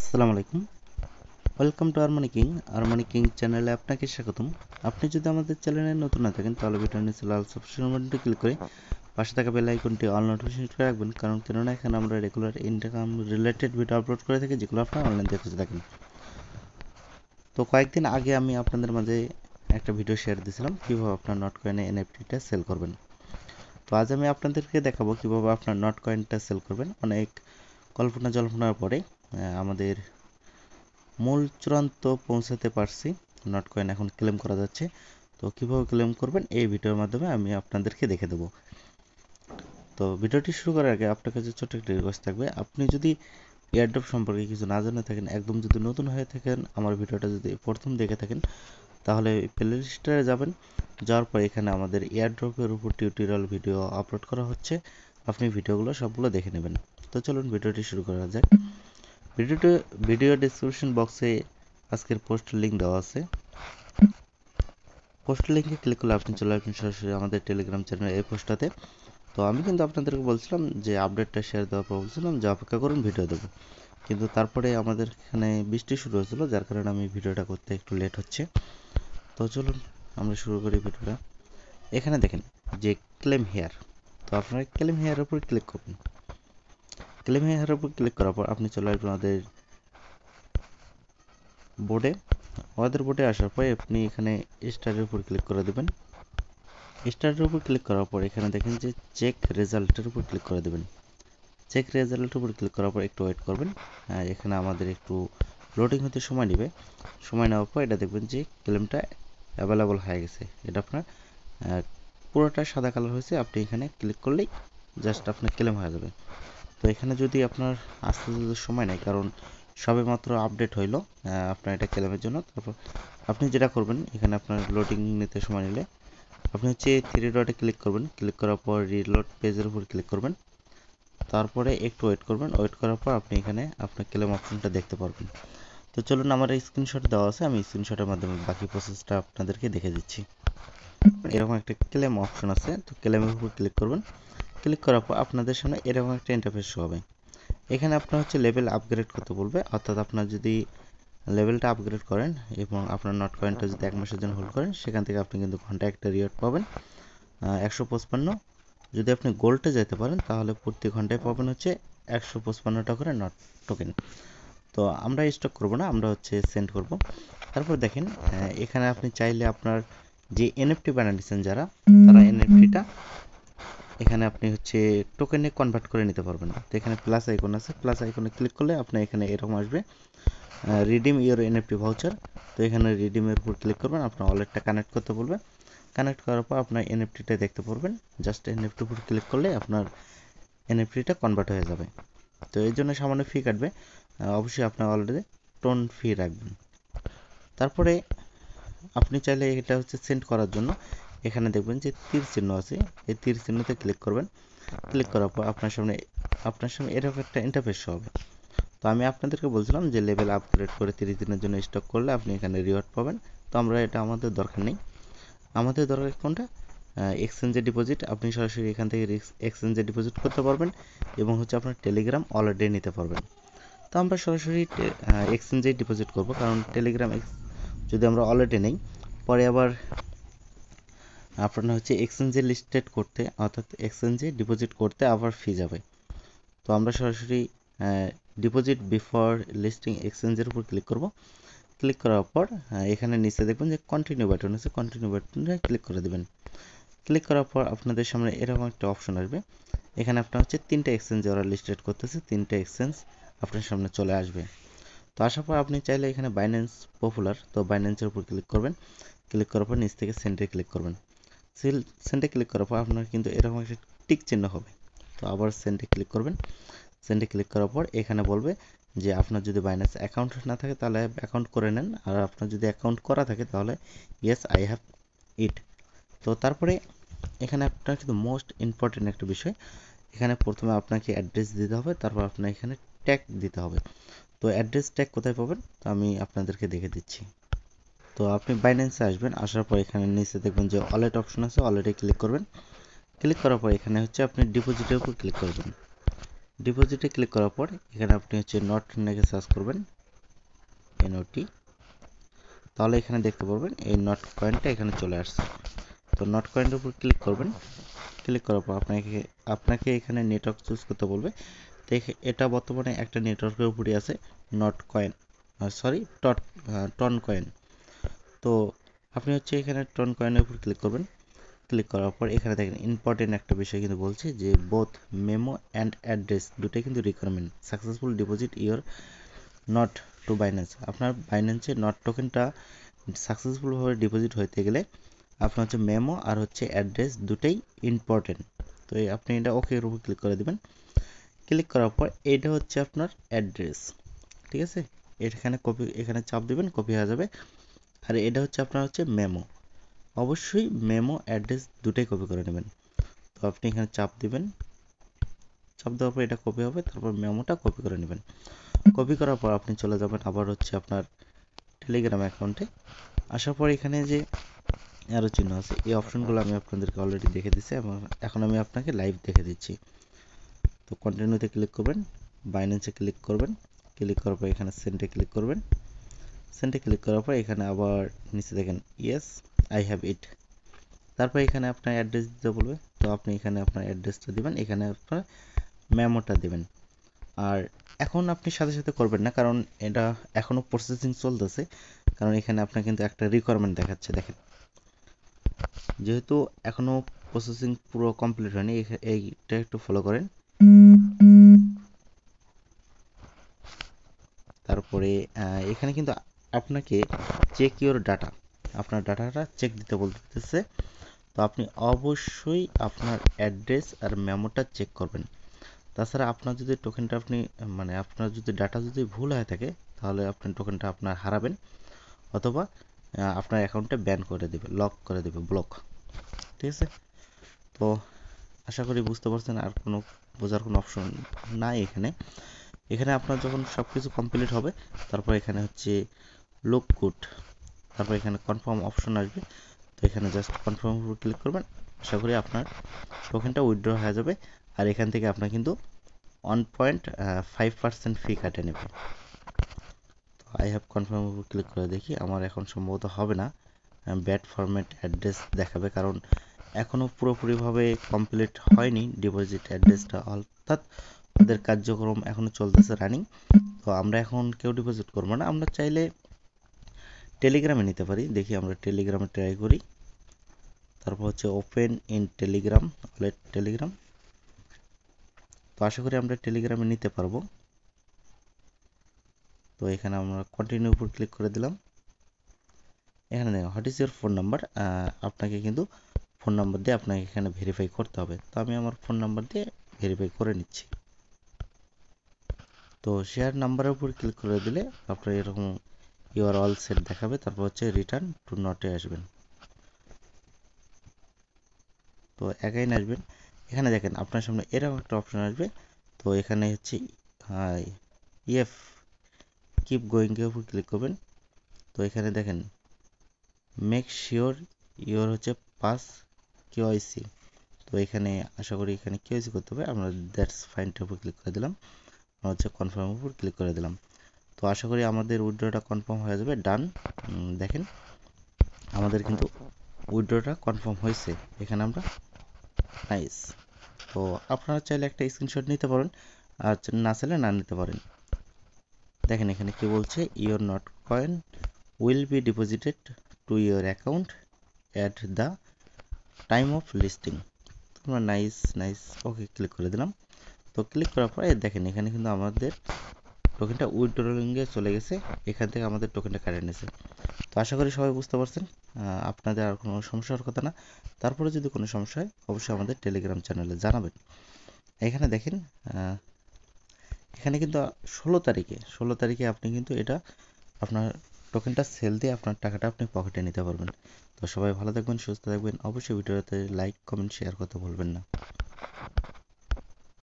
আসসালামু আলাইকুম। Welcome to Armani king চ্যানেলে আপনাকে স্বাগতম। আপনি যদি আমাদের চ্যানেলে নতুন না থাকেন তাহলে ভিডিওর নিচে লাল সাবস্ক্রাইব বাটনটি ক্লিক করে পাশে থাকা বেল আইকনটি অল নোটিফিকেশন করে রাখবেন, কেননা এখানে আমরা regular income related video upload করে থাকি, যেগুলো আপনারা অনলাইন দেখতে থাকেন। তো কয়েকদিন আগে আমি আপনাদের মাঝে একটা ভিডিও শেয়ার দিয়েছিলাম কীভাবে আপনার নট কয়েনে এনএফটিটা সেল করবেন। তো আজ আমি আপনাদেরকে দেখাবো কীভাবে আপনার নট কয়েনটা সেল করবেন। অনেক কল্পনা জল্পনার পরে আমাদের মূল চূড়ান্ত পৌঁছাতে পারছি। নট কয়েন এখন ক্লেম করা যাচ্ছে। তো কিভাবে ক্লেম করবেন এই ভিডিওর মাধ্যমে আমি আপনাদেরকে দেখে দেবো। তো ভিডিওটি শুরু করার আগে আপনার কাছে ছোট্ট একটা রিকোয়েস্ট থাকবে, আপনি যদি এয়ারড্রপ সম্পর্কে কিছু না জেনে থাকেন, একদম যদি নতুন হয়ে থাকেন, আমার ভিডিওটা যদি প্রথম দেখে থাকেন, তাহলে প্লে লিস্টে যাবেন। যাওয়ার পর এখানে আমাদের এয়ারড্রপের উপর টিউটোরিয়াল ভিডিও আপলোড করা হচ্ছে, আপনি ভিডিওগুলো সবগুলো দেখে নেবেন। তো চলুন ভিডিওটি শুরু করা যাক। ভিডিও ডেসক্রিপশন বক্সে আজকের পোস্টের লিঙ্ক দেওয়া আছে। পোস্টের লিঙ্কে ক্লিক করলে আপনি চলে আসবেন সরাসরি আমাদের টেলিগ্রাম চ্যানেলের এই পোস্টটাতে। তো আমি কিন্তু আপনাদেরকে বলছিলাম যে আপডেটটা শেয়ার দেওয়ার পর বলছিলাম যে অপেক্ষা করুন, ভিডিও দেবো। কিন্তু তারপরে আমাদের এখানে বৃষ্টি শুরু হয়েছিল, যার কারণে আমি ভিডিওটা করতে একটু লেট হচ্ছে। তো চলুন আমরা শুরু করি ভিডিওটা। এখানে দেখেন যে ক্লেম হেয়ার, তো আপনারা ক্লেম হেয়ারের উপর ক্লিক করবেন। ক্লেম হেয়ারের উপর ক্লিক করার পর আপনি চলে আসবেন আমাদের বোর্ডে আসার পরে আপনি এখানে স্টারের উপর ক্লিক করে দেবেন। স্টারের উপর ক্লিক করার পর এখানে দেখেন যে চেক রেজাল্টের উপর ক্লিক করে দেবেন। চেক রেজাল্টের উপর ক্লিক করার পর একটু ওয়েট করবেন। এখানে আমাদের একটু লোডিং হতে সময় নেবে। সময় নেওয়ার পর এটা দেখবেন যে ক্লেমটা অ্যাভেলেবল হয়ে গেছে। এটা আপনার পুরোটা সাদা কালার হয়েছে, আপনি এখানে ক্লিক করলেই জাস্ট আপনার ক্লেম হয়ে যাবে। তো এখানে যদি আপনার আসতে সময় নেই, কারণ সবে মাত্র আপডেট হইলো আপনার এটা ক্লেমের জন্য। তারপর আপনি যেটা করবেন, এখানে আপনার লোডিং নিতে সময় নিলে আপনি হচ্ছে থ্রি ডটে ক্লিক করবেন। ক্লিক করার পর রিলোড পেজের উপর ক্লিক করবেন। তারপরে একটু ওয়েট করবেন। ওয়েট করার পর আপনি এখানে আপনার ক্লেম অপশনটা দেখতে পারবেন। তো চলুন, আমার এই স্ক্রিনশট দেওয়া আছে, আমি স্ক্রিনশটের মাধ্যমে বাকি প্রসেসটা আপনাদেরকে দেখে দিচ্ছি। এরকম একটা ক্লেম অপশন আছে, তো ক্লেমের উপর ক্লিক করবেন। ক্লিক করার পর আপনাদের সামনে এরকম একটা ইন্টারফেস শো হবে। এখানে আপনার হচ্ছে লেভেল আপগ্রেড করতে বলবে, অর্থাৎ আপনার যদি লেভেলটা আপগ্রেড করেন এবং আপনার নট কয়েনটা যদি 1 মাসের জন্য হোল্ড করেন, সেখান থেকে আপনি কিন্তু ঘন্টায় একটা রিওয়ার্ড পাবেন 155। যদি আপনি গোল্ডে যেতে পারেন তাহলে প্রতি ঘন্টায় পাবেন হচ্ছে 155টা করে নট টোকেন। তো আমরা স্টক করব না, আমরা হচ্ছে সেন্ড করব। তারপর দেখেন এখানে আপনি চাইলে আপনার যে এনএফটি বানিয়েছেন যারা, তারা এনএফটিটা এখানে আপনি হচ্ছে টোকেনে কনভার্ট করে নিতে পারবেন। তো এখানে প্লাস আইকন আছে, প্লাস আইকনে ক্লিক করলে আপনার এখানে এরকম আসবে রিডিম ইওর এনএফটি ভাউচার। তো এখানে রিডিমের উপর ক্লিক করবেন, আপনার ওয়ালেটটা কানেক্ট করতে বলবে। কানেক্ট করার পর আপনার এনএফটিটা দেখতে পারবেন। জাস্ট এনএফটির উপর ক্লিক করলে আপনার এনএফটিটা কনভার্ট হয়ে যাবে। তো এই জন্য সামান্য ফি কাটবে, অবশ্যই আপনার অলরেডি টোন ফি রাখবেন। তারপরে আপনি চাইলে এটা হচ্ছে সেন্ড করার জন্য এখানে দেখবেন যে তীর চিহ্ন আছে, এই তীর চিহ্নতে ক্লিক করবেন। ক্লিক করার পর আপনার সামনে এরকম একটা ইন্টারফেস হবে। তো আমি আপনাদেরকে বলছিলাম যে লেভেল আপগ্রেড করে 30 দিনের জন্য স্টক করলে আপনি এখানে রিওয়ার্ড পাবেন। তো আমরা এটা আমাদের দরকার নেই, আমাদের দরকার কোনটা, এক্সচেঞ্জে ডিপোজিট। আপনি সরাসরি এখান থেকে এক্সচেঞ্জে ডিপোজিট করতে পারবেন এবং হচ্ছে আপনার টেলিগ্রাম ওয়ালেটে নিতে পারবেন। তো আমরা সরাসরি এক্সচেঞ্জে ডিপোজিট করব, কারণ টেলিগ্রাম যদি আমরা ওয়ালেটে নেই, পরে আবার আপনার হচ্ছে এক্সচেঞ্জে লিস্টেড করতে, অর্থাৎ এক্সচেঞ্জে ডিপোজিট করতে আবার ফি যাবে। তো আমরা সরাসরি ডিপোজিট বিফোর লিস্টিং এক্সচেঞ্জের উপর ক্লিক করব। ক্লিক করার পর এখানে নিচে দেখবেন যে কন্টিনিউ বাটন আছে, কন্টিনিউ বাটনে ক্লিক করে দেবেন। ক্লিক করার পর আপনাদের সামনে এরকম একটা অপশন আসবে। এখানে আপনার হচ্ছে 3টা এক্সচেঞ্জ ওরা লিস্টেড করতেছে, 3টা এক্সচেঞ্জ আপনার সামনে চলে আসবে। তো আসার পর আপনি চাইলে এখানে বাইন্যান্স পপুলার, তো বাইন্যান্সের উপর ক্লিক করবেন। ক্লিক করার পর নিচ থেকে সেন্টে ক্লিক করবেন। সেন্টে ক্লিক করার পর আপনার কিন্তু এরকম একটা টিক চিহ্ন হবে। তো আবার সেন্টে ক্লিক করবেন। সেন্টে ক্লিক করার পর এখানে বলবে যে আপনার যদি বাইন্যান্স অ্যাকাউন্ট না থাকে তাহলে অ্যাকাউন্ট করে নেন, আর আপনার যদি অ্যাকাউন্ট করা থাকে তাহলে ইয়েস আই হ্যাভ ইট। তো তারপরে এখানে আপনার কিন্তু মোস্ট ইম্পর্টেন্ট একটা বিষয়, এখানে প্রথমে আপনাকে অ্যাড্রেস দিতে হবে, তারপর আপনার এখানে ট্যাগ দিতে হবে। তো অ্যাড্রেস ট্যাগ কোথায় পাবেন তো আমি আপনাদেরকে দেখে দিচ্ছি। তো আপনি বাইন্যান্সে আসবেন, আসার পর এখানে নিচে দেখবেন যে ওয়ালেট অপশন আছে, ওয়ালেটে ক্লিক করবেন। ক্লিক করার পর এখানে হচ্ছে আপনি ডিপোজিটের উপর ক্লিক করবেন। ডিপোজিটে ক্লিক করার পর এখানে আপনি হচ্ছে নট লিখে সার্চ করবেন এনওটি, তাহলে এখানে দেখতে পারবেন এই নট কয়েনটা এখানে চলে আসছে। তো নট কয়েনের উপর ক্লিক করবেন, ক্লিক করার পর আপনাকে এখানে নেটওয়ার্ক চুজ করতে বলবে। তো এটা বর্তমানে একটা নেটওয়ার্কের উপরই আছে, not coin sorry ton coin. তো আপনি হচ্ছে এখানে টন কয়েনের উপর ক্লিক করবেন, ক্লিক করার পর এখানে দেখেন ইম্পর্টেন্ট একটা বিষয় কিন্তু বলছে যে বোথ মেমো অ্যান্ড অ্যাড্রেস দুটোই কিন্তু requirement successful deposit your not to Binance. আপনার বাইন্যান্সে নট টোকেনটা সাকসেসফুলভাবে ডিপোজিট হতে গেলে আপনার হচ্ছে মেমো আর হচ্ছে অ্যাড্রেস দুটোই ইম্পর্টেন্ট। তো আপনি এটা ওকে এর উপর ক্লিক করে দেবেন। ক্লিক করার পর এটা হচ্ছে আপনার অ্যাড্রেস, ঠিক আছে, এখানে কপি, এখানে চাপ দিবেন, কপি হয়ে যাবে। আর এটা হচ্ছে আপনার হচ্ছে মেমো, অবশ্যই মেমো অ্যাড্রেস দুটোই কপি করে নেবেন। তো আপনি এখানে চাপ দিবেন, চাপ দেওয়ার পর এটা কপি হবে, তারপর মেমোটা কপি করে নেবেন। কপি করার পর আপনি চলে যাবেন আবার হচ্ছে আপনার টেলিগ্রাম অ্যাকাউন্টে। আসার পর এখানে যে অ্যারো চিহ্ন আছে এই অপশনগুলো আমি আপনাদেরকে অলরেডি দেখে দিচ্ছি এবং এখন আমি আপনাকে লাইভ দেখে দিচ্ছি। তো কন্টিনিউতে ক্লিক করবেন, বাইন্যান্সে ক্লিক করবেন, ক্লিক করার পর এখানে সেন্টে ক্লিক করবেন, সেন্টে ক্লিক করার পর এখানে আবার নিচে দেখেন ইয়েস আই হ্যাভ ইট, তারপর এখানে আপনার অ্যাড্রেস দিতে বলবে। তো আপনি এখানে আপনার অ্যাড্রেসটা দিবেন, এখানে আপনার মেমোটা দিবেন। আর এখন আপনি সাথে সাথে করবেন না, কারণ এটা এখনও প্রসেসিং চলতেছে, কারণ এখানে আপনার কিন্তু একটা রিকোয়ারমেন্ট দেখাচ্ছে। দেখেন যেহেতু এখনও প্রসেসিং পুরো কমপ্লিট হয়নি, এইটা একটু ফলো করেন। তারপরে এখানে কিন্তু আপনাকে চেক ইওর ডাটা, আপনার ডাটাটা চেক দিতে বলতেছে। তো আপনি অবশ্যই আপনার অ্যাড্রেস আর মেমোটা চেক করবেন। তাছাড়া আপনার যদি টোকেনটা মানে আপনার যদি ডাটা যদি ভুল হয়ে থাকে তাহলে আপনার টোকেনটা আপনার হারাবেন, অথবা আপনার অ্যাকাউন্টে ব্যান করে দেবে, লক করে দেবে, ব্লক, ঠিক আছে। তো আশা করি বুঝতে পারছেন, আর কোনো বোঝার কোনো অপশন নাই এখানে। এখানে আপনার যখন সব কিছু কমপ্লিট হবে তারপর এখানে হচ্ছে লুক গুড, তারপর এখানে কনফার্ম অপশন আসবে। তো এখানে জাস্ট কনফার্ম উপর ক্লিক করবেন, আশা করি আপনার টোকেনটা উইথড্র হয়ে যাবে। আর এখান থেকে আপনার কিন্তু 1.5% ফি কাটে নেবে। তো আই হ্যাভ কনফার্ম উপর ক্লিক করে দেখি, আমার এখন সম্ভবত হবে না, ব্যাড ফরম্যাট অ্যাড্রেস দেখাবে, কারণ এখনও পুরোপুরিভাবে কমপ্লিট হয়নি ডিপোজিট অ্যাড্রেসটা, অর্থাৎ ওদের কার্যক্রম এখনও চলতেছে রানিং। তো আমরা এখন কেউ ডিপোজিট করবো না, আমরা চাইলে টেলিগ্রামে নিতে পারি। দেখি আমরা টেলিগ্রামে ট্রাই করি। তারপর হচ্ছে open in Telegram, wallet Telegram. তো আশা করি আমরা টেলিগ্রামে নিতে পারবো। তো এখানে আমরা কন্টিনিউ উপর ক্লিক করে দিলাম। এখানে দেখুন what is your phone number, আপনাকে কিন্তু ফোন নাম্বার দিয়ে আপনাকে এখানে ভেরিফাই করতে হবে। তো আমি আমার ফোন নাম্বার দিয়ে ভেরিফাই করে নিচ্ছি। তো শেয়ার নাম্বারের উপর ক্লিক করে দিলে আপনার এরকম ইউর অল সেট দেখাবে, তারপর হচ্ছে রিটার্ন টু নটে আসবেন। তো অ্যাগাইন আসবেন, এখানে দেখেন আপনার সামনে এরকম একটা অপশন আসবে। তো এখানে হচ্ছে ইএফ কিপ গোয়িংয়ের উপর ক্লিক করবেন। তো এখানে দেখেন মেক শিওর ইওর হচ্ছে পাস কেওয়াইসি। তো এখানে আশা করি এখানে কেওয়াইসি করতে হবে, আমরা দ্যাটস ফাইনটার উপর ক্লিক করে দিলাম, আমরা হচ্ছে কনফার্মের উপর ক্লিক করে দিলাম। তো আশা করি আমাদের উইথড্রটা কনফার্ম হয়ে যাবে, ডান। দেখেন আমাদের কিন্তু উইথড্রটা কনফার্ম হয়েছে, এখানে আমরা নাইস। তো আপনারা চাইলে একটা স্ক্রিনশট নিতে পারেন, আর না চাইলে না নিতে পারেন। দেখেন এখানে কি বলছে, your not coin will be deposited to your account at the time of listing. আমরা নাইস নাইস ওকে ক্লিক করে দিলাম। তো ক্লিক করার পরে দেখেন এখানে কিন্তু আমাদের টোকেনটা উইথড্রলিংয়ে চলে গেছে, এখান থেকে আমাদের টোকেনটা কাটিয়ে নিয়েছে। তো আশা করি সবাই বুঝতে পারছেন, আপনাদের আর কোনো সমস্যার কথা না। তারপরে যদি কোনো সমস্যা হয় অবশ্যই আমাদের টেলিগ্রাম চ্যানেলে জানাবেন। এখানে দেখেন এখানে কিন্তু 16 তারিখে আপনি কিন্তু এটা আপনার টোকেনটা সেল দিয়ে আপনার টাকাটা আপনি পকেটে নিতে পারবেন। তো সবাই ভালো থাকবেন, সুস্থ থাকবেন, অবশ্যই ভিডিওতে লাইক কমেন্ট শেয়ার করতে ভুলবেন না।